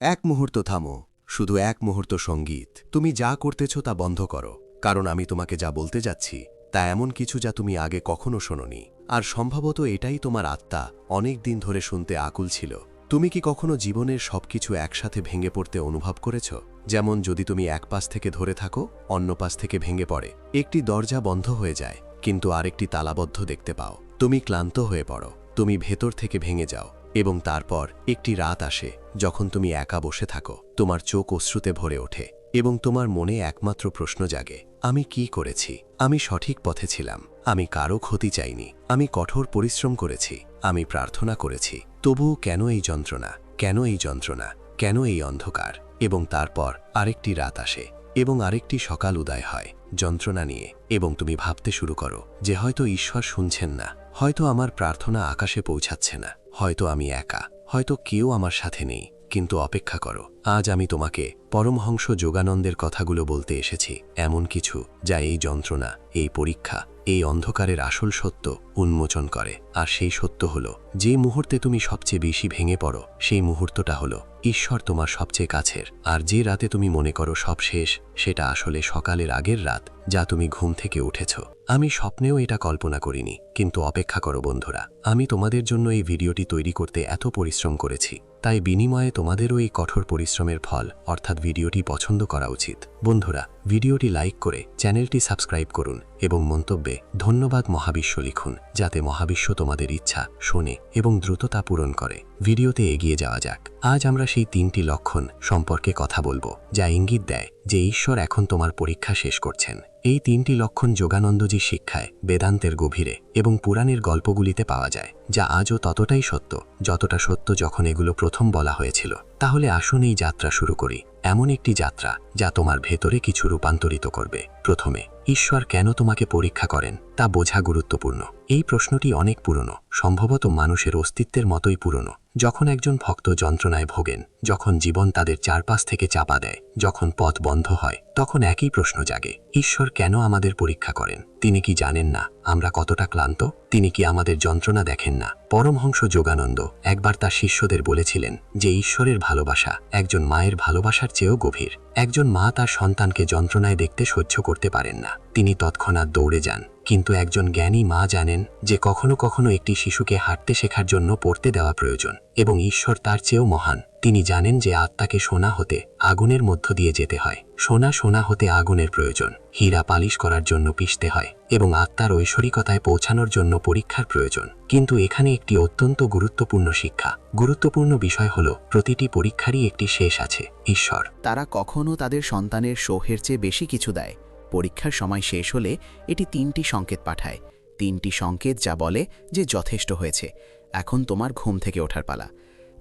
এক মুহূর্ত থামো, শুধু এক মুহূর্ত সঙ্গীত। তুমি যা করতেছ তা বন্ধ করো, কারণ আমি তোমাকে যা বলতে যাচ্ছি তা এমন কিছু যা তুমি আগে কখনো শোনোনি। আর সম্ভবত এটাই তোমার আত্মা অনেক দিন ধরে শুনতে আকুল ছিল। তুমি কি কখনো জীবনের সবকিছু একসাথে ভেঙে পড়তে অনুভব করেছ? যেমন যদি তুমি এক পাশ থেকে ধরে থাকো, অন্য পাশ থেকে ভেঙে পড়ে। একটি দরজা বন্ধ হয়ে যায়, কিন্তু আরেকটি তালাবদ্ধ দেখতে পাও। তুমি ক্লান্ত হয়ে পড়ো, তুমি ভেতর থেকে ভেঙে যাও, এবং তারপর একটি রাত আসে যখন তুমি একা বসে থাকো, তোমার চোখ অশ্রুতে ভরে ওঠে এবং তোমার মনে একমাত্র প্রশ্ন জাগে, আমি কি করেছি? আমি সঠিক পথে ছিলাম, আমি কারো ক্ষতি চাইনি, আমি কঠোর পরিশ্রম করেছি, আমি প্রার্থনা করেছি, তবুও কেন এই যন্ত্রণা? কেন এই যন্ত্রণা? কেন এই অন্ধকার? এবং তারপর আরেকটি রাত আসে এবং আরেকটি সকাল উদয় হয় যন্ত্রণা নিয়ে, এবং তুমি ভাবতে শুরু করো যে হয়তো ঈশ্বর শুনছেন না, হয়তো আমার প্রার্থনা আকাশে পৌঁছাচ্ছে না, হয়তো আমি একা, হয়তো কেউ আমার সাথে নেই। কিন্তু অপেক্ষা করো, আজ আমি তোমাকে পরমহংস যোগানন্দের কথাগুলো বলতে এসেছি, এমন কিছু যা এই যন্ত্রণা, এই পরীক্ষা, এই অন্ধকারের আসল সত্য উন্মোচন করে। আর সেই সত্য হলো, যে মুহূর্তে তুমি সবচেয়ে বেশি ভেঙে পড়ো সেই মুহূর্তটা হলো ঈশ্বর তোমার সবচেয়ে কাছের। আর যে রাতে তুমি মনে করো সব শেষ, সেটা আসলে সকালের আগের রাত যা তুমি ঘুম থেকে উঠেছ। আমি স্বপ্নেও এটা কল্পনা করিনি, কিন্তু অপেক্ষা করো বন্ধুরা, আমি তোমাদের জন্য এই ভিডিওটি তৈরি করতে এত পরিশ্রম করেছি, তাই বিনিময়ে তোমাদেরও এই কঠোর পরিশ্রমের ফল অর্থাৎ ভিডিওটি পছন্দ করা উচিত। বন্ধুরা, ভিডিওটি লাইক করে চ্যানেলটি সাবস্ক্রাইব করুন এবং মন্তব্যে ধন্যবাদ মহাবিশ্ব লিখুন, যাতে মহাবিশ্ব তোমাদের ইচ্ছা শোনে এবং দ্রুততা পূরণ করে। ভিডিওতে এগিয়ে যাওয়া যাক। আজ আমরা সেই 3টি লক্ষণ সম্পর্কে কথা বলবো যা ইঙ্গিত দেয় যে ঈশ্বর এখন তোমার পরীক্ষা শেষ করছেন। এই 3টি লক্ষণ যোগানন্দজির শিক্ষায়, বেদান্তের গভীরে এবং পুরাণের গল্পগুলিতে পাওয়া যায়, যা আজও ততটাই সত্য যতটা সত্য যখন এগুলো প্রথম বলা হয়েছিল। তাহলে আসুন এই যাত্রা শুরু করি, এমন একটি যাত্রা যা তোমার ভেতরে কিছু রূপান্তরিত করবে। প্রথমে, ঈশ্বর কেন তোমাকে পরীক্ষা করেন তা বোঝা গুরুত্বপূর্ণ। এই প্রশ্নটি অনেক পুরনো, সম্ভবত মানুষের অস্তিত্বের মতোই পুরনো। যখন একজন ভক্ত যন্ত্রণায় ভোগেন, যখন জীবন তাদের চারপাশ থেকে চাপা দেয়, যখন পথ বন্ধ হয়, তখন একই প্রশ্ন জাগে, ঈশ্বর কেন আমাদের পরীক্ষা করেন? তিনি কি জানেন না আমরা কতটা ক্লান্ত? তিনি কি আমাদের যন্ত্রণা দেখেন না? পরমহংস যোগানন্দ একবার তার শিষ্যদের বলেছিলেন যে ঈশ্বরের ভালোবাসা একজন মায়ের ভালোবাসার চেয়েও গভীর। একজন মা তার সন্তানকে যন্ত্রণায় দেখতে সহ্য করতে পারেন না, তিনি তৎক্ষণাৎ দৌড়ে যান। কিন্তু একজন জ্ঞানী মা জানেন যে কখনো কখনো একটি শিশুকে হাঁটতে শেখার জন্য পড়তে দেওয়া প্রয়োজন, এবং ঈশ্বর তার চেয়েও মহান। তিনি জানেন যে আত্মাকে সোনা হতে আগুনের মধ্য দিয়ে যেতে হয়, সোনা হতে আগুনের প্রয়োজন, হীরা পালিশ করার জন্য পিষতে হয়, এবং আত্মার ঐশ্বরিকতায় পৌঁছানোর জন্য পরীক্ষার প্রয়োজন। কিন্তু এখানে একটি অত্যন্ত গুরুত্বপূর্ণ শিক্ষা, গুরুত্বপূর্ণ বিষয় হলো প্রতিটি পরীক্ষারই একটি শেষ আছে। ঈশ্বর তারা কখনো তাদের সন্তানের শোহের চেয়ে বেশি কিছু দেয়। পরীক্ষার সময় শেষ হলে এটি 3টি সংকেত পাঠায়, 3টি সংকেত যা বলে যে যথেষ্ট হয়েছে, এখন তোমার ঘুম থেকে ওঠার পালা।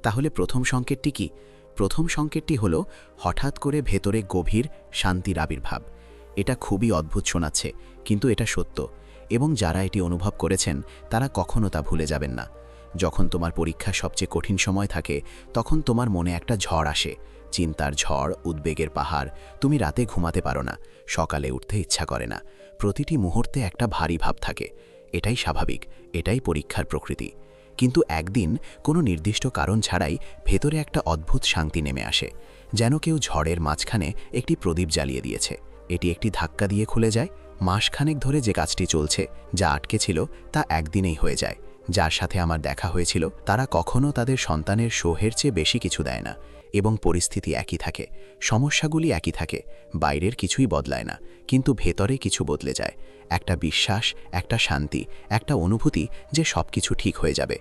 তাহলে প্রথম সংকেতটি কি? প্রথম সংকেতটি হলো হঠাৎ করে ভেতরে গভীর শান্তির আবির্ভাব। এটা খুবই অদ্ভুত শোনাচ্ছে, কিন্তু এটা সত্য, এবং যারা এটি অনুভব করেছেন তারা কখনো তা ভুলে যাবেন না। যখন তোমার পরীক্ষা সবচেয়ে কঠিন সময় থাকে, তখন তোমার মনে একটা ঝড় আসে, চিন্তার ঝড়, উদ্বেগের পাহাড়। তুমি রাতে ঘুমাতে পারো না, সকালে উঠতে ইচ্ছা করে না, প্রতিটি মুহূর্তে একটা ভারী ভাব থাকে। এটাই স্বাভাবিক, এটাই পরীক্ষার প্রকৃতি। কিন্তু একদিন কোনো নির্দিষ্ট কারণ ছাড়াই ভেতরে একটা অদ্ভুত শান্তি নেমে আসে, যেন কেউ ঝড়ের মাঝখানে একটি প্রদীপ জ্বালিয়ে দিয়েছে। এটি একটি ধাক্কা দিয়ে খুলে যায়। মাসখানেক ধরে যে কাজটি চলছে, যা আটকে ছিল, তা একদিনেই হয়ে যায়। যার সাথে আমার দেখা হয়েছিল তারা কখনো তাদের সন্তানের শোহের চেয়ে বেশি কিছু দেয় না, এবং পরিস্থিতি একই থাকে, সমস্যাগুলি একই থাকে, বাইরের কিছুই বদলায় না, কিন্তু ভেতরে কিছু বদলে যায়। একটা বিশ্বাস, একটা শান্তি, একটা অনুভূতি যে সবকিছু ঠিক হয়ে যাবে।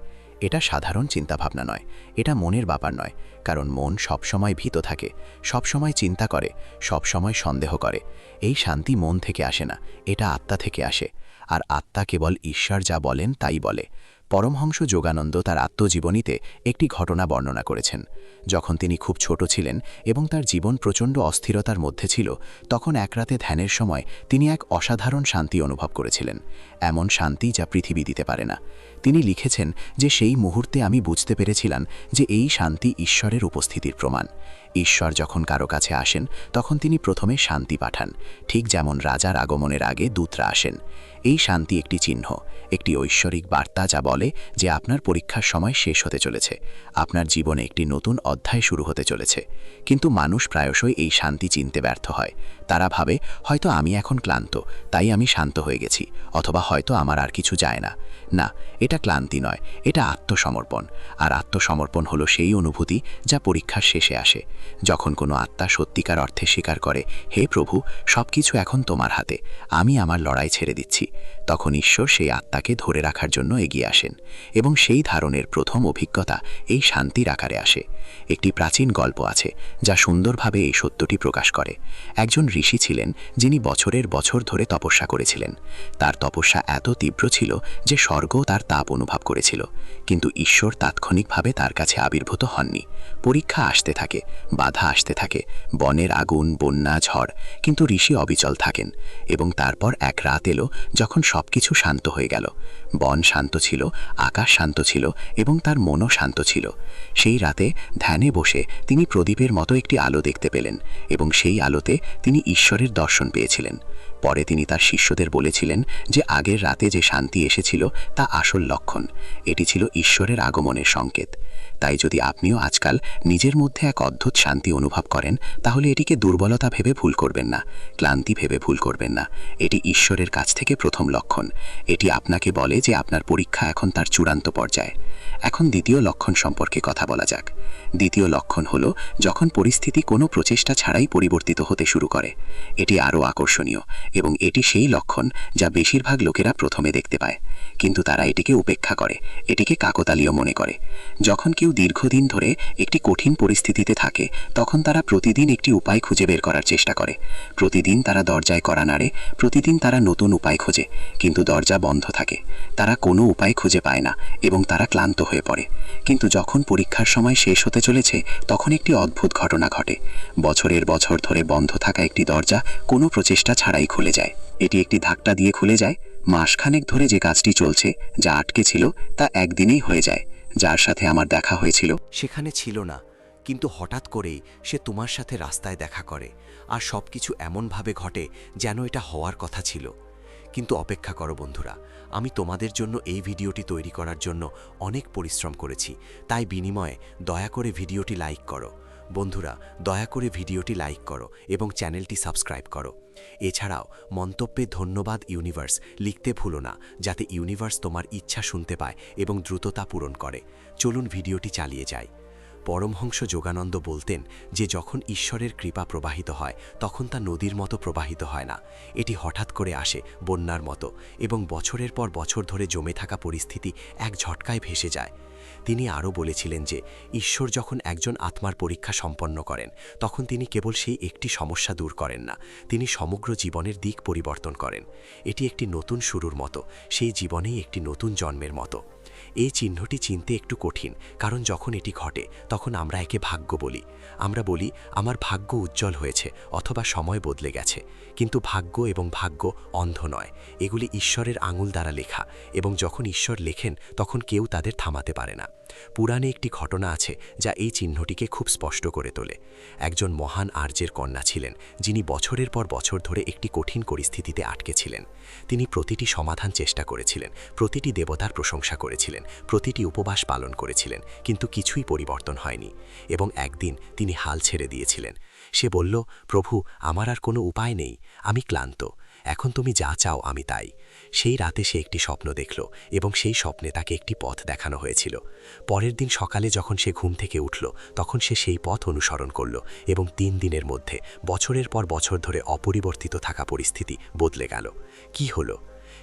এটা সাধারণ চিন্তাভাবনা নয়, এটা মনের ব্যাপার নয়, কারণ মন সবসময় ভীত থাকে, সবসময় চিন্তা করে, সবসময় সন্দেহ করে। এই শান্তি মন থেকে আসে না, এটা আত্মা থেকে আসে, আর আত্মা কেবল ঈশ্বর যা বলেন তাই বলে। পরমহংস যোগানন্দ তার আত্মজীবনীতে একটি ঘটনা বর্ণনা করেছেন। যখন তিনি খুব ছোট ছিলেন এবং তার জীবন প্রচণ্ড অস্থিরতার মধ্যে ছিল, তখন এক রাতে ধ্যানের সময় তিনি এক অসাধারণ শান্তি অনুভব করেছিলেন, এমন শান্তি যা পৃথিবী দিতে পারে না। তিনি লিখেছেন যে সেই মুহূর্তে আমি বুঝতে পেরেছিলাম যে এই শান্তি ঈশ্বরের উপস্থিতির প্রমাণ। ঈশ্বর যখন কারো কাছে আসেন, তখন তিনি প্রথমে শান্তি পাঠান, ঠিক যেমন রাজার আগমনের আগে দূতরা আসেন। এই শান্তি একটি চিহ্ন, একটি ঐশ্বরিক বার্তা যা বলে যে আপনার পরীক্ষার সময় শেষ হতে চলেছে, আপনার জীবনে একটি নতুন অধ্যায় শুরু হতে চলেছে। কিন্তু মানুষ প্রায়শই এই শান্তি চিনতে ব্যর্থ হয়। তারা ভাবে হয়তো আমি এখন ক্লান্ত, তাই আমি শান্ত হয়ে গেছি, অথবা হয়তো আমার আর কিছু যায় না। না, এটা ক্লান্তি নয়, এটা আত্মসমর্পণ। আর আত্মসমর্পণ হলো সেই অনুভূতি যা পরীক্ষার শেষে আসে, যখন কোনো আত্মা সত্যিকার অর্থে স্বীকার করে, হে প্রভু, সব কিছু এখন তোমার হাতে, আমি আমার লড়াই ছেড়ে দিচ্ছি। তখন ঈশ্বর সেই আত্মাকে ধরে রাখার জন্য এগিয়ে আসেন, এবং সেই ধারণের প্রথম অভিজ্ঞতা এই শান্তির আকারে আসে। একটি প্রাচীন গল্প আছে যা সুন্দরভাবে এই সত্যটি প্রকাশ করে। একজন ঋষি ছিলেন যিনি বছরের বছর ধরে তপস্যা করেছিলেন। তার তপস্যা এত তীব্র ছিল যে স্বর্গ তার তাপ অনুভব করেছিল, কিন্তু ঈশ্বর তাৎক্ষণিকভাবে তার কাছে আবির্ভূত হননি। পরীক্ষা আসতে থাকে, বাধা আসতে থাকে, বনের আগুন, বন্যা, ঝড়, কিন্তু ঋষি অবিচল থাকেন। এবং তারপর এক রাত এলো যখন সবকিছু শান্ত হয়ে গেল। বন শান্ত ছিল, আকাশ শান্ত ছিল, এবং তার মনও শান্ত ছিল। সেই রাতে ধ্যানে বসে তিনি প্রদীপের মতো একটি আলো দেখতে পেলেন, এবং সেই আলোতে তিনি ঈশ্বরের দর্শন পেয়েছিলেন। পরে তিনি তার শিষ্যদের বলেছিলেন যে আগের রাতে যে শান্তি এসেছিল তা আসল লক্ষণ, এটি ছিল ঈশ্বরের আগমনের সংকেত। তাই যদি আপনিও আজকাল নিজের মধ্যে এক অদ্ভুত শান্তি অনুভব করেন, তাহলে এটিকে দুর্বলতা ভেবে ভুল করবেন না, ক্লান্তি ভেবে ভুল করবেন না। এটি ঈশ্বরের কাছ থেকে প্রথম লক্ষণ। এটি আপনাকে বলে যে আপনার পরীক্ষা এখন তার চূড়ান্ত পর্যায়ে। এখন দ্বিতীয় লক্ষণ সম্পর্কে কথা বলা যাক। দ্বিতীয় লক্ষণ হলো যখন পরিস্থিতি কোনো প্রচেষ্টা ছাড়াই পরিবর্তিত হতে শুরু করে। এটি আরও আকর্ষণীয়, এবং এটি সেই লক্ষণ যা বেশিরভাগ লোকেরা প্রথমে দেখতে পায়, কিন্তু তারা এটিকে উপেক্ষা করে, এটিকে কাকতালীয় মনে করে। যখন কেউ দীর্ঘদিন ধরে একটি কঠিন পরিস্থিতিতে থাকে, তখন তারা প্রতিদিন একটি উপায় খুঁজে বের করার চেষ্টা করে। প্রতিদিন তারা দরজায় কড়া নাড়ে, প্রতিদিন তারা নতুন উপায় খোঁজে, কিন্তু দরজা বন্ধ থাকে। তারা কোনো উপায় খুঁজে পায় না, এবং তারা ক্লান্ত হয়ে পড়ে। কিন্তু যখন পরীক্ষার সময় শেষ হতে চলেছে, তখন একটি অদ্ভুত ঘটনা ঘটে। বছরের বছর ধরে বন্ধ থাকা একটি দরজা কোনো প্রচেষ্টা ছাড়াই খুলে যায়। এটি একটি ধাক্কা দিয়ে খুলে যায়। মাসখানেক ধরে যে কাজটি চলছে, যা আটকে ছিল, তা একদিনেই হয়ে যায়। যার সাথে আমার দেখা হয়েছিল সেখানে ছিল না, কিন্তু হঠাৎ করেই সে তোমার সাথে রাস্তায় দেখা করে, আর সবকিছু এমনভাবে ঘটে যেন এটা হওয়ার কথা ছিল। কিন্তু অপেক্ষা করো বন্ধুরা, আমি তোমাদের জন্য এই ভিডিওটি তৈরি করার জন্য অনেক পরিশ্রম করেছি, তাই বিনিময়ে দয়া করে ভিডিওটি লাইক করো। বন্ধুরা, দয়া করে ভিডিওটি লাইক করো এবং চ্যানেলটি সাবস্ক্রাইব করো। এছাড়াও মন্তব্যে ধন্যবাদ ইউনিভার্স লিখতে ভুলো না, যাতে ইউনিভার্স তোমার ইচ্ছা শুনতে পায় এবং দ্রুততা পূরণ করে। চলুন ভিডিওটি চালিয়ে যাই। পরমহংস যোগানন্দ বলতেন যে যখন ঈশ্বরের কৃপা প্রবাহিত হয়, তখন তা নদীর মতো প্রবাহিত হয় না। এটি হঠাৎ করে আসে বন্যার মতো, এবং বছরের পর বছর ধরে জমে থাকা পরিস্থিতি এক ঝটকায় ভেসে যায়। তিনি আরও বলেছিলেন যে ঈশ্বর যখন একজন আত্মার পরীক্ষা সম্পন্ন করেন, তখন তিনি কেবল সেই একটি সমস্যা দূর করেন না, তিনি সমগ্র জীবনের দিক পরিবর্তন করেন। এটি একটি নতুন শুরুর মতো, সেই জীবনেই একটি নতুন জন্মের মতো। এই চিহ্নটি চিনতে একটু কঠিন, কারণ যখন এটি ঘটে তখন আমরা একে ভাগ্য বলি। আমরা বলি আমার ভাগ্য উজ্জ্বল হয়েছে, অথবা সময় বদলে গেছে। কিন্তু ভাগ্য এবং ভাগ্য অন্ধ নয়, এগুলি ঈশ্বরের আঙুল দ্বারা লেখা, এবং যখন ঈশ্বর লেখেন তখন কেউ তাদের থামাতে পারে না। পুরাণে একটি ঘটনা আছে যা এই চিহ্নটিকে খুব স্পষ্ট করে তোলে। একজন মহান আর্যের কন্যা ছিলেন, যিনি বছরের পর বছর ধরে একটি কঠিন পরিস্থিতিতে আটকে ছিলেন। তিনি প্রতিটি সমাধান চেষ্টা করেছিলেন, প্রতিটি দেবতার প্রশংসা করেছিলেন, প্রতিটি উপবাস পালন করেছিলেন, কিন্তু কিছুই পরিবর্তন হয়নি। এবং একদিন তিনি হাল ছেড়ে দিয়েছিলেন। সে বলল, প্রভু, আমার আর কোনো উপায় নেই, আমি ক্লান্ত, এখন তুমি যা চাও আমি তাই। সেই রাতে সে একটি স্বপ্ন দেখল, এবং সেই স্বপ্নে তাকে একটি পথ দেখানো হয়েছিল। পরের দিন সকালে যখন সে ঘুম থেকে উঠল, তখন সে সেই পথ অনুসরণ করল, এবং 3 দিনের মধ্যে বছরের পর বছর ধরে অপরিবর্তিত থাকা পরিস্থিতি বদলে গেল। কি হলো?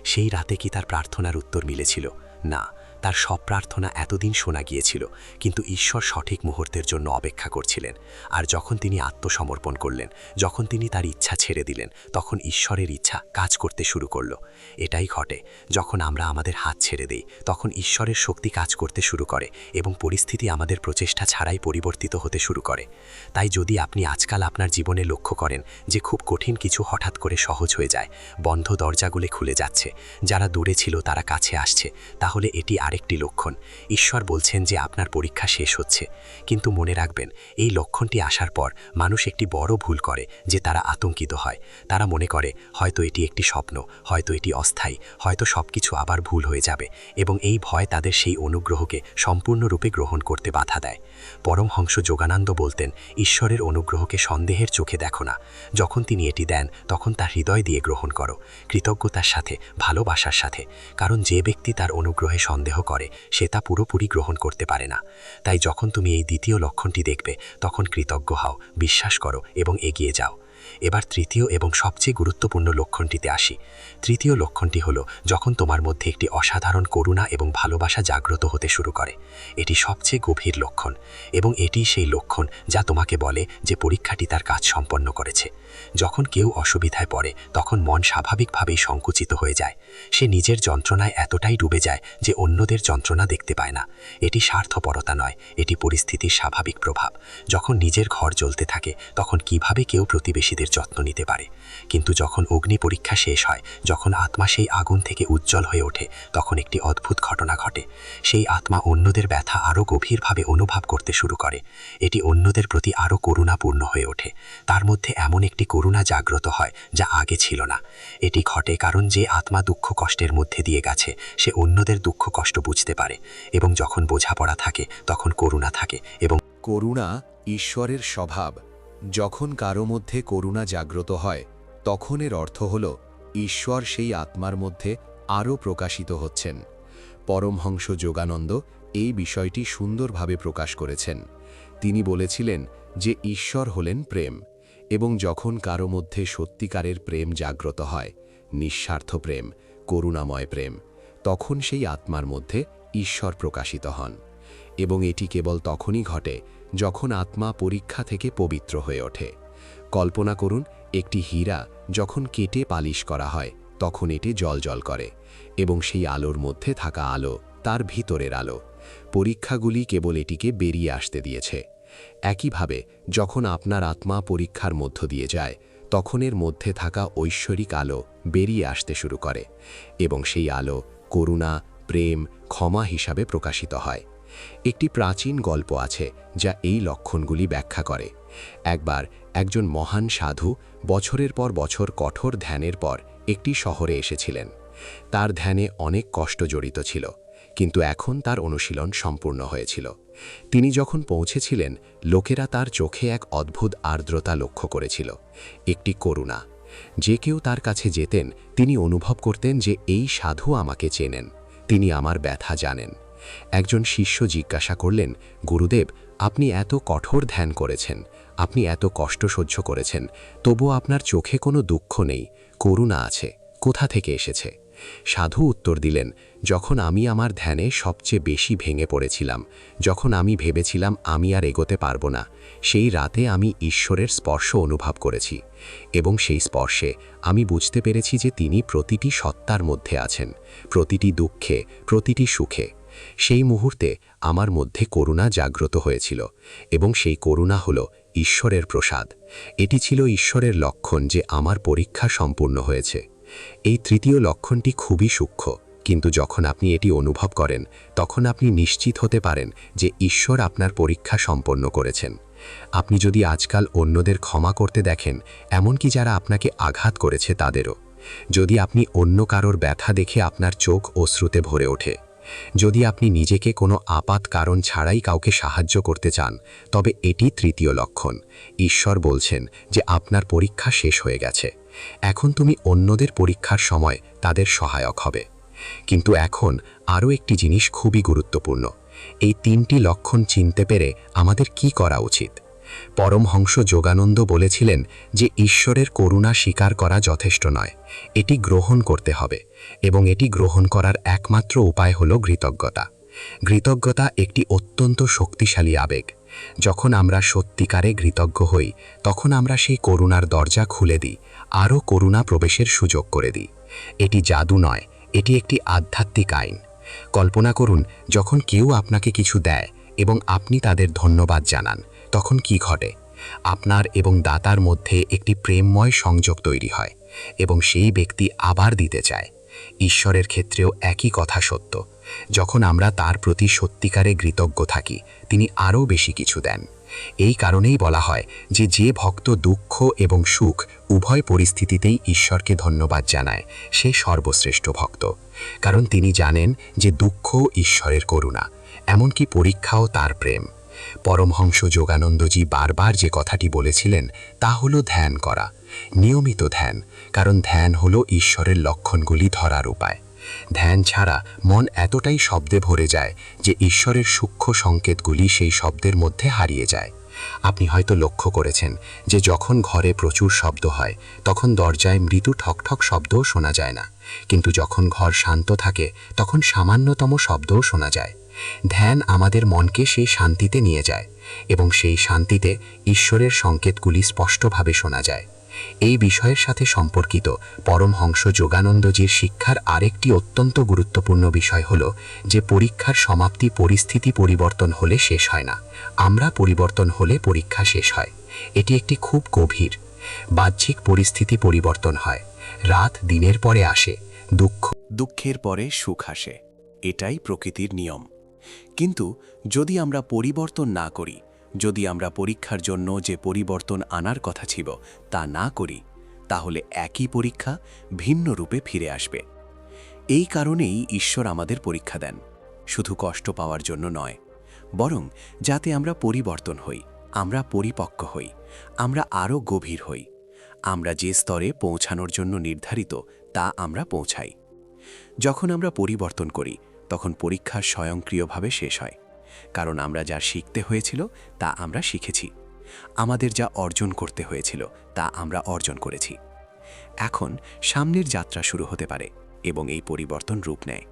সেই রাতে কি তার প্রার্থনার উত্তর মিলেছিল? না, তার সব প্রার্থনা এতদিন শোনা গিয়েছিল, কিন্তু ঈশ্বর সঠিক মুহূর্তের জন্য অপেক্ষা করছিলেন। আর যখন তিনি আত্মসমর্পণ করলেন, যখন তিনি তার ইচ্ছা ছেড়ে দিলেন, তখন ঈশ্বরের ইচ্ছা কাজ করতে শুরু করল। এটাই ঘটে, যখন আমরা আমাদের হাত ছেড়ে দেই, তখন ঈশ্বরের শক্তি কাজ করতে শুরু করে, এবং পরিস্থিতি আমাদের প্রচেষ্টা ছাড়াই পরিবর্তিত হতে শুরু করে। তাই যদি আপনি আজকাল আপনার জীবনে লক্ষ্য করেন যে খুব কঠিন কিছু হঠাৎ করে সহজ হয়ে যায়, বন্ধ দরজাগুলো খুলে যাচ্ছে, যারা দূরে ছিল তারা কাছে আসছে, তাহলে এটি আর আরেকটি লক্ষণ। ঈশ্বর বলছেন যে আপনার পরীক্ষা শেষ হচ্ছে, কিন্তু মনে রাখবেন এই লক্ষণটি আসার পর মানুষ একটি বড় ভুল করে যে তারা আতঙ্কিত হয়। তারা মনে করে হয়তো এটি একটি স্বপ্ন, হয়তো এটি অস্থায়ী, হয়তো সবকিছু আবার ভুল হয়ে যাবে, এবং এই ভয় তাদের সেই অনুগ্রহকে সম্পূর্ণরূপে গ্রহণ করতে বাধা দেয়। পরমহংস যোগানন্দ বলতেন, ঈশ্বরের অনুগ্রহকে সন্দেহের চোখে দেখো না। যখন তিনি এটি দেন তখন তা হৃদয় দিয়ে গ্রহণ করো, কৃতজ্ঞতার সাথে, ভালোবাসার সাথে। কারণ যে ব্যক্তি তার অনুগ্রহে সন্দেহ করে সে তা পুরোপুরি গ্রহণ করতে পারে না। তাই যখন তুমি এই দ্বিতীয় লক্ষণটি দেখবে তখন কৃতজ্ঞ হও, বিশ্বাস করো এবং এগিয়ে যাও। এবার তৃতীয় এবং সবচেয়ে গুরুত্বপূর্ণ লক্ষণটিতে আসি। তৃতীয় লক্ষণটি হলো যখন তোমার মধ্যে একটি অসাধারণ করুণা এবং ভালোবাসা জাগ্রত হতে শুরু করে। এটি সবচেয়ে গভীর লক্ষণ, এবং এটি সেই লক্ষণ যা তোমাকে বলে যে পরীক্ষাটি তার কাজ সম্পন্ন করেছে। যখন কেউ অসুবিধায় পড়ে তখন মন স্বাভাবিকভাবেই সংকুচিত হয়ে যায়। সে নিজের যন্ত্রণায় এতটাই ডুবে যায় যে অন্যদের যন্ত্রণা দেখতে পায় না। এটি স্বার্থপরতা নয়, এটি পরিস্থিতির স্বাভাবিক প্রভাব। যখন নিজের ঘর জ্বলতে থাকে তখন কিভাবে কেউ প্রতিবেশীদের যত্ন নিতে পারে, কিন্তু যখন অগ্নি পরীক্ষা শেষ হয়, যখন আত্মা সেই আগুন থেকে উজ্জ্বল হয়ে ওঠে, তখন একটি অদ্ভুত ঘটনা ঘটে। সেই আত্মা অন্যদের ব্যথা আরও গভীরভাবে অনুভব করতে শুরু করে। এটি অন্যদের প্রতি আরও করুণাপূর্ণ হয়ে ওঠে। তার মধ্যে এমন একটি করুণা জাগ্রত হয় যা আগে ছিল না। এটি ঘটে কারণ যে আত্মা দুঃখ কষ্টের মধ্যে দিয়ে গেছে সে অন্যদের দুঃখ কষ্ট বুঝতে পারে, এবং যখন বোঝাপড়া থাকে তখন করুণা থাকে। এবং করুণা ঈশ্বরের স্বভাব। যখন কারো মধ্যে করুণা জাগ্রত হয় তখন এর অর্থ হল ঈশ্বর সেই আত্মার মধ্যে আরও প্রকাশিত হচ্ছেন। পরমহংস যোগানন্দ এই বিষয়টি সুন্দরভাবে প্রকাশ করেছেন। তিনি বলেছিলেন যে ঈশ্বর হলেন প্রেম, এবং যখন কারো মধ্যে সত্যিকারের প্রেম জাগ্রত হয়, নিঃস্বার্থ প্রেম, করুণাময় প্রেম, তখন সেই আত্মার মধ্যে ঈশ্বর প্রকাশিত হন। এবং এটি কেবল তখনই ঘটে যখন আত্মা পরীক্ষা থেকে পবিত্র হয়ে ওঠে। কল্পনা করুন, একটি হীরা যখন কেটে পালিশ করা হয় তখন এটি জ্বলজ্বল করে, এবং সেই আলোর মধ্যে থাকা আলো তার ভিতরের আলো। পরীক্ষাগুলি কেবল এটিকে বেরিয়ে আসতে দিয়েছে। একইভাবে যখন আপনার আত্মা পরীক্ষার মধ্য দিয়ে যায় তখন এর মধ্যে থাকা ঐশ্বরিক আলো বেরিয়ে আসতে শুরু করে, এবং সেই আলো করুণা, প্রেম, ক্ষমা হিসাবে প্রকাশিত হয়। একটি প্রাচীন গল্প আছে যা এই লক্ষণগুলি ব্যাখ্যা করে। একবার একজন মহান সাধু বছরের পর বছর কঠোর ধ্যানের পর একটি শহরে এসেছিলেন। তার ধ্যানে অনেক কষ্ট জড়িত ছিল, কিন্তু এখন তার অনুশীলন সম্পূর্ণ হয়েছিল। তিনি যখন পৌঁছেছিলেন, লোকেরা তার চোখে এক অদ্ভুত আর্দ্রতা লক্ষ্য করেছিল, একটি করুণা। যে কেউ তার কাছে যেতেন তিনি অনুভব করতেন যে এই সাধু আমাকে চেনেন, তিনি আমার ব্যথা জানেন। একজন শিষ্য জিজ্ঞাসা করলেন, গুরুদেব, আপনি এত কঠোর ধ্যান করেছেন, আপনি এত কষ্ট সহ্য করেছেন, তবুও আপনার চোখে কোনো দুঃখ নেই, করুণা আছে, কোথা থেকে এসেছে? সাধু উত্তর দিলেন, যখন আমি আমার ধ্যানে সবচেয়ে বেশি ভেঙে পড়েছিলাম, যখন আমি ভেবেছিলাম আমি আর এগোতে পারবো না, সেই রাতে আমি ঈশ্বরের স্পর্শ অনুভব করেছি, এবং সেই স্পর্শে আমি বুঝতে পেরেছি যে তিনি প্রতিটি সত্তার মধ্যে আছেন, প্রতিটি দুঃখে, প্রতিটি সুখে। সেই মুহূর্তে আমার মধ্যে করুণা জাগ্রত হয়েছিল, এবং সেই করুণা হল ঈশ্বরের প্রসাদ। এটি ছিল ঈশ্বরের লক্ষণ যে আমার পরীক্ষা সম্পূর্ণ হয়েছে। এই তৃতীয় লক্ষণটি খুবই সূক্ষ্ম, কিন্তু যখন আপনি এটি অনুভব করেন তখন আপনি নিশ্চিত হতে পারেন যে ঈশ্বর আপনার পরীক্ষা সম্পন্ন করেছেন। আপনি যদি আজকাল অন্যদের ক্ষমা করতে দেখেন, এমনকি যারা আপনাকে আঘাত করেছে তাদেরও, যদি আপনি অন্য কারোর ব্যথা দেখে আপনার চোখ অশ্রুতে ভরে ওঠে, যদি আপনি নিজেকে কোনো আপাত কারণ ছাড়াই কাউকে সাহায্য করতে চান, তবে এটি তৃতীয় লক্ষণ। ঈশ্বর বলছেন যে আপনার পরীক্ষা শেষ হয়ে গেছে, এখন তুমি অন্যদের পরীক্ষার সময় তাদের সহায়ক হবে। কিন্তু এখন আরও একটি জিনিস খুবই গুরুত্বপূর্ণ। এই তিনটি লক্ষণ চিনতে পেরে আমাদের কি করা উচিত? পরমহংস যোগানন্দ বলেছিলেন যে ঈশ্বরের করুণা স্বীকার করা যথেষ্ট নয়, এটি গ্রহণ করতে হবে, এবং এটি গ্রহণ করার একমাত্র উপায় হল কৃতজ্ঞতা। কৃতজ্ঞতা একটি অত্যন্ত শক্তিশালী আবেগ। যখন আমরা সত্যিকারে কৃতজ্ঞ হই তখন আমরা সেই করুণার দরজা খুলে দিই, আরও করুণা প্রবেশের সুযোগ করে দিই। এটি জাদু নয়, এটি একটি আধ্যাত্মিক আইন। কল্পনা করুন, যখন কেউ আপনাকে কিছু দেয় এবং আপনি তাদের ধন্যবাদ জানান, তখন কি ঘটে? আপনার এবং দাতার মধ্যে একটি প্রেমময় সংযোগ তৈরি হয়, এবং সেই ব্যক্তি আবার দিতে চায়। ঈশ্বরের ক্ষেত্রেও একই কথা সত্য। যখন আমরা তার প্রতি সত্যিকারে কৃতজ্ঞ থাকি তিনি আরও বেশি কিছু দেন। এই কারণেই বলা হয় যে যে ভক্ত দুঃখ এবং সুখ উভয় পরিস্থিতিতেই ঈশ্বরকে ধন্যবাদ জানায় সে সর্বশ্রেষ্ঠ ভক্ত, কারণ তিনি জানেন যে দুঃখ ঈশ্বরের করুণা, এমনকি পরীক্ষাও তার প্রেম। পরমহংস যোগানন্দজি বারবার যে কথাটি বলেছিলেন তা হলো ধ্যান করা, নিয়মিত ধ্যান, কারণ ধ্যান হলো ঈশ্বরের লক্ষণগুলি ধরার উপায়। ধ্যান ছাড়া মন এতটাই শব্দে ভরে যায় যে ঈশ্বরের সূক্ষ্ম সংকেতগুলি সেই শব্দের মধ্যে হারিয়ে যায়। আপনি হয়তো লক্ষ্য করেছেন যে যখন ঘরে প্রচুর শব্দ হয় তখন দরজায় মৃদু ঠকঠক শব্দও শোনা যায় না, কিন্তু যখন ঘর শান্ত থাকে তখন সামান্যতম শব্দও শোনা যায়। ধ্যান আমাদের মনকে সেই শান্তিতে নিয়ে যায় এবং সেই শান্তিতে ঈশ্বরের সংকেতগুলি স্পষ্টভাবে শোনা যায়। এই বিষয়ের সাথে সম্পর্কিত পরমহংস যোগানন্দজির শিক্ষার আরেকটি অত্যন্ত গুরুত্বপূর্ণ বিষয় হল যে পরীক্ষার সমাপ্তি পরিস্থিতি পরিবর্তন হলে শেষ হয় না, আমরা পরিবর্তন হলে পরীক্ষা শেষ হয়। এটি একটি খুব গভীর। বাহ্যিক পরিস্থিতি পরিবর্তন হয়, রাত দিনের পরে আসে, দুঃখের পরে সুখ আসে, এটাই প্রকৃতির নিয়ম। কিন্তু যদি আমরা পরিবর্তন না করি, যদি আমরা পরীক্ষার জন্য যে পরিবর্তন আনার কথা ছিল তা না করি, তাহলে একই পরীক্ষা ভিন্ন রূপে ফিরে আসবে। এই কারণেই ঈশ্বর আমাদের পরীক্ষা দেন, শুধু কষ্ট পাওয়ার জন্য নয়, বরং যাতে আমরা পরিবর্তন হই, আমরা পরিপক্ক হই, আমরা আরও গভীর হই, আমরা যে স্তরে পৌঁছানোর জন্য নির্ধারিত তা আমরা পৌঁছাই। যখন আমরা পরিবর্তন করি তখন পরীক্ষা স্বয়ংক্রিয়ভাবে শেষ হয়, কারণ আমরা যা শিখতে হয়েছিল তা আমরা শিখেছি, আমাদের যা অর্জন করতে হয়েছিল তা আমরা অর্জন করেছি। এখন সামনের যাত্রা শুরু হতে পারে এবং এই পরিবর্তন রূপ নেয়।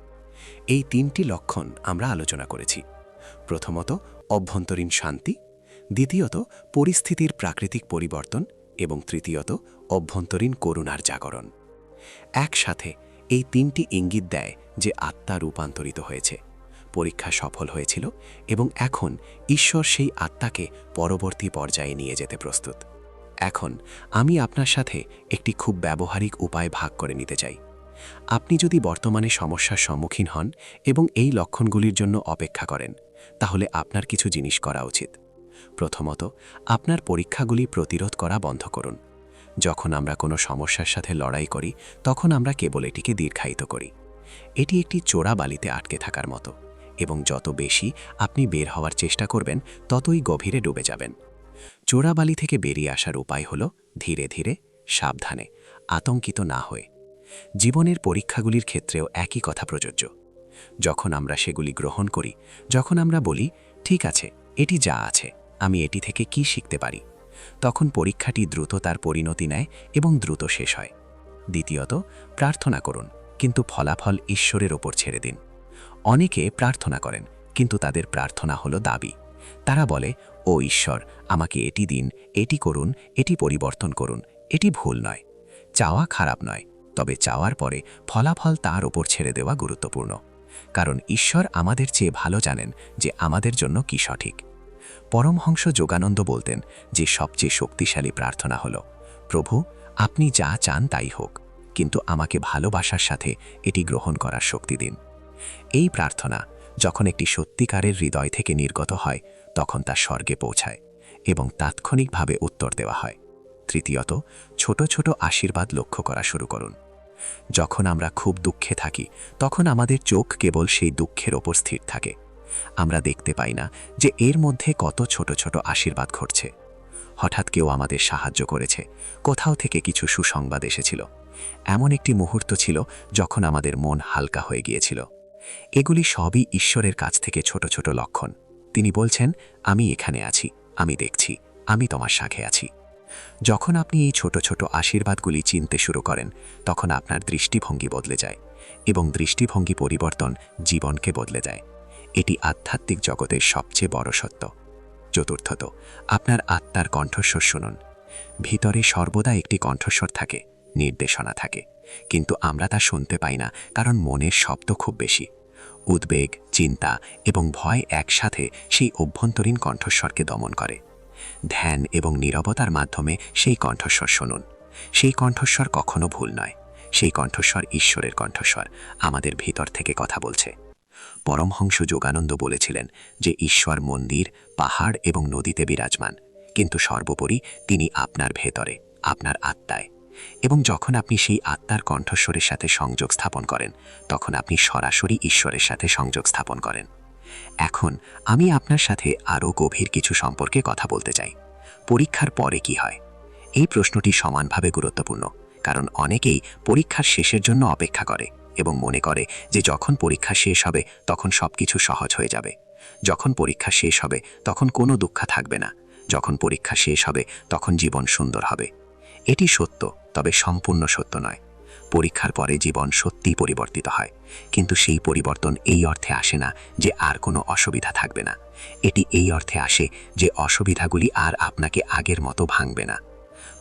এই তিনটি লক্ষণ আমরা আলোচনা করেছি। প্রথমত অভ্যন্তরীণ শান্তি, দ্বিতীয়ত পরিস্থিতির প্রাকৃতিক পরিবর্তন এবং তৃতীয়ত অভ্যন্তরীণ করুণার জাগরণ। একসাথে এই তিনটি ইঙ্গিত দেয় যে আত্মা রূপান্তরিত হয়েছে, পরীক্ষা সফল হয়েছিল এবং এখন ঈশ্বর সেই আত্মাকে পরবর্তী পর্যায়ে নিয়ে যেতে প্রস্তুত। এখন আমি আপনার সাথে একটি খুব ব্যবহারিক উপায় ভাগ করে নিতে চাই। আপনি যদি বর্তমানে সমস্যার সম্মুখীন হন এবং এই লক্ষণগুলির জন্য অপেক্ষা করেন, তাহলে আপনার কিছু জিনিস করা উচিত। প্রথমত, আপনার পরীক্ষাগুলি প্রতিরোধ করা বন্ধ করুন। যখন আমরা কোনো সমস্যার সাথে লড়াই করি তখন আমরা কেবল এটিকে দীর্ঘায়িত করি। এটি একটি চোরা বালিতে আটকে থাকার মতো, এবং যত বেশি আপনি বের হওয়ার চেষ্টা করবেন ততই গভীরে ডুবে যাবেন। চোরা বালি থেকে বেরিয়ে আসার উপায় হল ধীরে ধীরে, সাবধানে, আতঙ্কিত না হয়ে। জীবনের পরীক্ষাগুলির ক্ষেত্রেও একই কথা প্রযোজ্য। যখন আমরা সেগুলি গ্রহণ করি, যখন আমরা বলি ঠিক আছে, এটি যা আছে, আমি এটি থেকে কি শিখতে পারি, তখন পরীক্ষাটি দ্রুত তার পরিণতি নেয় এবং দ্রুত শেষ হয়। দ্বিতীয়ত, প্রার্থনা করুন, কিন্তু ফলাফল ঈশ্বরের ওপর ছেড়ে দিন। অনেকে প্রার্থনা করেন, কিন্তু তাদের প্রার্থনা হলো দাবি। তারা বলে, ও ঈশ্বর, আমাকে এটি দিন, এটি করুন, এটি পরিবর্তন করুন। এটি ভুল নয়, চাওয়া খারাপ নয়, তবে চাওয়ার পরে ফলাফল তার ওপর ছেড়ে দেওয়া গুরুত্বপূর্ণ, কারণ ঈশ্বর আমাদের চেয়ে ভালো জানেন যে আমাদের জন্য কি সঠিক। পরমহংস যোগানন্দ বলতেন যে সবচেয়ে শক্তিশালী প্রার্থনা হল, প্রভু, আপনি যা চান তাই হোক, কিন্তু আমাকে ভালোবাসার সাথে এটি গ্রহণ করার শক্তি দিন। এই প্রার্থনা যখন একটি সত্যিকারের হৃদয় থেকে নির্গত হয় তখন তা স্বর্গে পৌঁছায় এবং তাৎক্ষণিকভাবে উত্তর দেওয়া হয়। তৃতীয়ত, ছোট ছোট আশীর্বাদ লক্ষ্য করা শুরু করুন। যখন আমরা খুব দুঃখে থাকি তখন আমাদের চোখ কেবল সেই দুঃখের ওপর স্থির থাকে। আমরা দেখতে পাই না যে এর মধ্যে কত ছোট ছোট আশীর্বাদ ঘটছে। হঠাৎ কেউ আমাদের সাহায্য করেছে, কোথাও থেকে কিছু সুসংবাদ এসেছিল, এমন একটি মুহূর্ত ছিল যখন আমাদের মন হালকা হয়ে গিয়েছিল। এগুলি সবই ঈশ্বরের কাছ থেকে ছোট ছোট লক্ষণ। তিনি বলছেন, আমি এখানে আছি, আমি দেখছি, আমি তোমার সাথে আছি। যখন আপনি এই ছোট ছোট আশীর্বাদগুলি চিনতে শুরু করেন তখন আপনার দৃষ্টিভঙ্গি বদলে যায় এবং দৃষ্টিভঙ্গি পরিবর্তন জীবনকে বদলে দেয়। এটি আধ্যাত্মিক জগতের সবচেয়ে বড় সত্য। চতুর্থত, আপনার আত্মার কণ্ঠস্বর শুনুন। ভিতরে সর্বদা একটি কণ্ঠস্বর থাকে, নির্দেশনা থাকে, কিন্তু আমরা তা শুনতে পাই না কারণ মনের শব্দ খুব বেশি। উদ্বেগ, চিন্তা এবং ভয় একসাথে সেই অভ্যন্তরীণ কণ্ঠস্বরকে দমন করে। ধ্যান এবং নীরবতার মাধ্যমে সেই কণ্ঠস্বর শুনুন। সেই কণ্ঠস্বর কখনো ভুল নয়, সেই কণ্ঠস্বর ঈশ্বরের কণ্ঠস্বর, আমাদের ভিতর থেকে কথা বলছে। পরমহংস যোগানন্দ বলেছিলেন যে ঈশ্বর মন্দির, পাহাড় এবং নদীতে বিরাজমান, কিন্তু সর্বোপরি তিনি আপনার ভেতরে, আপনার আত্মায়। এবং যখন আপনি সেই আত্মার কণ্ঠস্বরের সাথে সংযোগ স্থাপন করেন, তখন আপনি সরাসরি ঈশ্বরের সাথে সংযোগ স্থাপন করেন। এখন আমি আপনার সাথে আরও গভীর কিছু সম্পর্কে কথা বলতে চাই। পরীক্ষার পরে কি হয়? এই প্রশ্নটি সমানভাবে গুরুত্বপূর্ণ, কারণ অনেকেই পরীক্ষার শেষের জন্য অপেক্ষা করে এবং মনে করে যে যখন পরীক্ষা শেষ হবে তখন সবকিছু সহজ হয়ে যাবে। যখন পরীক্ষা শেষ হবে তখন কোনো দুঃখ থাকবে না। যখন পরীক্ষা শেষ হবে তখন জীবন সুন্দর হবে। এটি সত্য, তবে সম্পূর্ণ সত্য নয়। পরীক্ষার পরে জীবন সত্যিই পরিবর্তিত হয়, কিন্তু সেই পরিবর্তন এই অর্থে আসে না যে আর কোনো অসুবিধা থাকবে না। এটি এই অর্থে আসে যে অসুবিধাগুলি আর আপনাকে আগের মতো ভাঙবে না।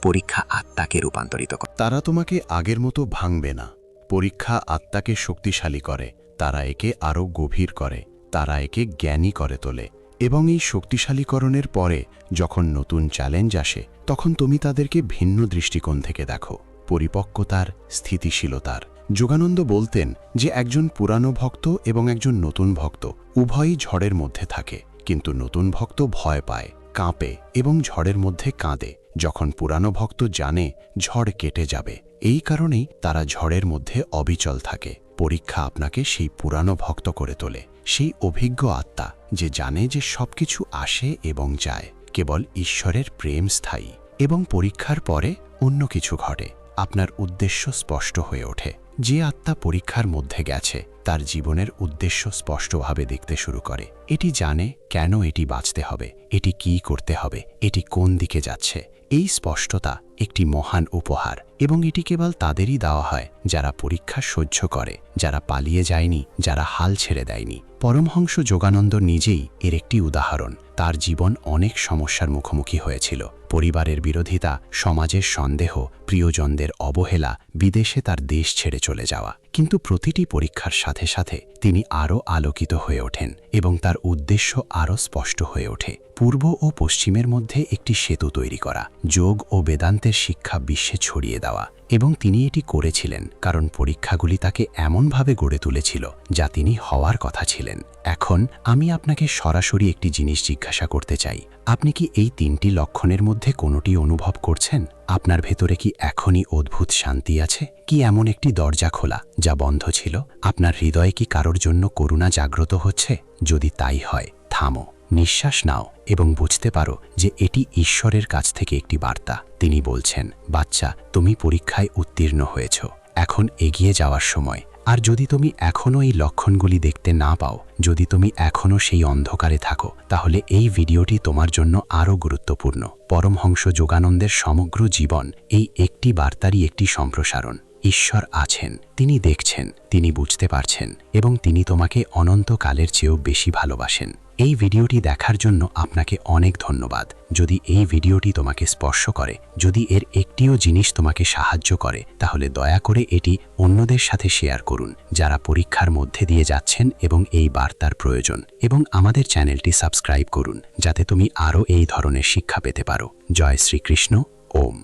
পরীক্ষা আত্মাকে রূপান্তরিত করে। তারা তোমাকে আগের মতো ভাঙবে না। পরীক্ষা আত্মাকে শক্তিশালী করে, তারা একে আরও গভীর করে, তারা একে জ্ঞানী করে তোলে। এবং এই শক্তিশালীকরণের পরে যখন নতুন চ্যালেঞ্জ আসে, তখন তুমি তাদেরকে ভিন্ন দৃষ্টিকোণ থেকে দেখো, পরিপক্কতার, স্থিতিশীলতার। যোগানন্দ বলতেন যে একজন পুরানো ভক্ত এবং একজন নতুন ভক্ত উভয়ই ঝড়ের মধ্যে থাকে, কিন্তু নতুন ভক্ত ভয় পায়, কাঁপে এবং ঝড়ের মধ্যে কাঁদে, যখন পুরানো ভক্ত জানে ঝড় কেটে যাবে। এই কারণেই তারা ঝড়ের মধ্যে অবিচল থাকে। পরীক্ষা আপনাকে সেই পুরানো ভক্ত করে তোলে, সেই অভিজ্ঞ আত্মা যে জানে যে সবকিছু আসে এবং যায়, কেবল ঈশ্বরের প্রেম স্থায়ী। এবং পরীক্ষার পরে অন্য কিছু ঘটে। আপনার উদ্দেশ্য স্পষ্ট হয়ে ওঠে। যে আত্মা পরীক্ষার মধ্যে গেছে তার জীবনের উদ্দেশ্য স্পষ্টভাবে দেখতে শুরু করে। এটি জানে কেন এটি বাঁচতে হবে, এটি কি করতে হবে, এটি কোন দিকে যাচ্ছে। এই স্পষ্টতা একটি মহান উপহার, এবং এটি কেবল তাদেরই দেওয়া হয় যারা পরীক্ষা সহ্য করে, যারা পালিয়ে যায়নি, যারা হাল ছেড়ে দেয়নি। পরমহংস যোগানন্দ নিজেই এর একটি উদাহরণ। তার জীবন অনেক সমস্যার মুখোমুখি হয়েছিল। পরিবারের বিরোধিতা, সমাজের সন্দেহ, প্রিয়জনদের অবহেলা, বিদেশে তার দেশ ছেড়ে চলে যাওয়া। কিন্তু প্রতিটি পরীক্ষার সাথে সাথে তিনি আরও আলোকিত হয়ে ওঠেন এবং তার উদ্দেশ্য আরও স্পষ্ট হয়ে ওঠে। পূর্ব ও পশ্চিমের মধ্যে একটি সেতু তৈরি করা, যোগ ও বেদান্তের শিক্ষা বিশ্বে ছড়িয়ে দেওয়া। এবং তিনি এটি করেছিলেন কারণ পরীক্ষাগুলি তাকে এমনভাবে গড়ে তুলেছিল যা তিনি হওয়ার কথা ছিলেন। এখন আমি আপনাকে সরাসরি একটি জিনিস জিজ্ঞাসা করতে চাই, আপনি কি এই তিনটি লক্ষণের মধ্যে কোনোটি অনুভব করছেন? আপনার ভেতরে কি এখনই অদ্ভুত শান্তি আছে? কি এমন একটি দরজা খোলা যা বন্ধ ছিল? আপনার হৃদয়ে কি কারোর জন্য করুণা জাগ্রত হচ্ছে? যদি তাই হয়, থামো, নিঃশ্বাস নাও এবং বুঝতে পারো যে এটি ঈশ্বরের কাছ থেকে একটি বার্তা। তিনি বলছেন, বাচ্চা, তুমি পরীক্ষায় উত্তীর্ণ হয়েছ, এখন এগিয়ে যাওয়ার সময়। আর যদি তুমি এখনও এই লক্ষণগুলি দেখতে না পাও, যদি তুমি এখনও সেই অন্ধকারে থাকো, তাহলে এই ভিডিওটি তোমার জন্য আরও গুরুত্বপূর্ণ। পরমহংস যোগানন্দের সমগ্র জীবন এই একটি বার্তারই একটি সম্প্রসারণ। ঈশ্বর আছেন, তিনি দেখছেন, তিনি বুঝতে পারছেন এবং তিনি তোমাকে অনন্তকালের চেয়েও বেশি ভালোবাসেন। এই ভিডিওটি দেখার জন্য আপনাকে অনেক ধন্যবাদ। যদি এই ভিডিওটি তোমাকে স্পর্শ করে, যদি এর একটিও জিনিস তোমাকে সাহায্য করে, তাহলে দয়া করে এটি অন্যদের সাথে শেয়ার করুন যারা পরীক্ষার মধ্যে দিয়ে যাচ্ছেন এবং এই বার্তার প্রয়োজন। এবং আমাদের চ্যানেলটি সাবস্ক্রাইব করুন যাতে তুমি আরও এই ধরনের শিক্ষা পেতে পারো। জয় শ্রীকৃষ্ণ। ওম।